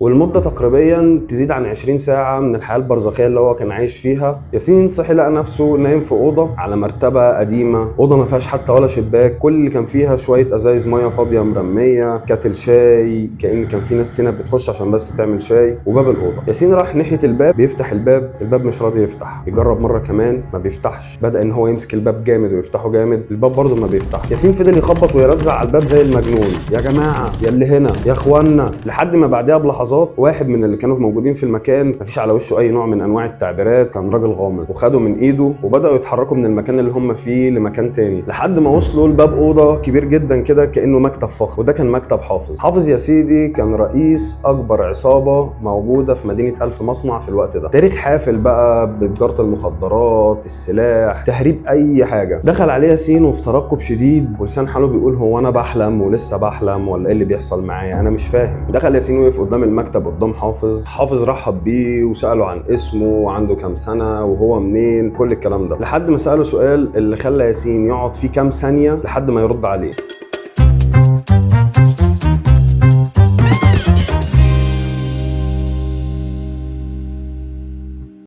والمدة تقريبا تزيد عن 20 ساعة من الحياة البرزخية اللي هو كان عايش فيها. ياسين صحي لقى نفسه نايم في أوضة على مرتبة قديمة، أوضة ما فيهاش حتى ولا شباك، كل اللي كان فيها شوية أزايز مية فاضية مرمية، كاتل شاي، كأن كان في ناس هنا بتخش عشان بس تعمل شاي، وباب الأوضة. ياسين راح ناحية الباب بيفتح الباب مش راضي يفتح، يجرب مرة كمان ما بيفتحش، بدأ إن هو يمسك الباب جامد ويفتحه جامد، الباب برضه ما بيفتحش. ياسين فضل يخبط ويرزع على الباب زي المجنون، يا جماعة يا اللي هنا يا اخوانا، لحد ما بعدها بلحظات واحد من اللي كانوا موجودين في المكان مفيش على وشه اي نوع من انواع التعبيرات، كان راجل غامض، وخده من ايده وبداوا يتحركوا من المكان اللي هم فيه لمكان تاني، لحد ما وصلوا لباب اوضه كبير جدا كده كانه مكتب فخم، وده كان مكتب حافظ. حافظ يا سيدي كان رئيس اكبر عصابه موجوده في مدينه الف مصنع في الوقت ده، تاريخ حافل بقى بتجاره المخدرات، السلاح، تهريب اي حاجه. دخل عليه ياسين وفي ترقب شديد، ولسان حاله بيقول هو انا بحلم ولسه بحلم ولا ايه اللي بيحصل معايا، انا مش فاهم. دخل ياسين وقف قدام المكتب قدام حافظ رحب بيه وساله عن اسمه وعنده كام سنه وهو منين، كل الكلام ده، لحد ما ساله سؤال اللي خلى ياسين يقعد فيه كام ثانيه لحد ما يرد عليه.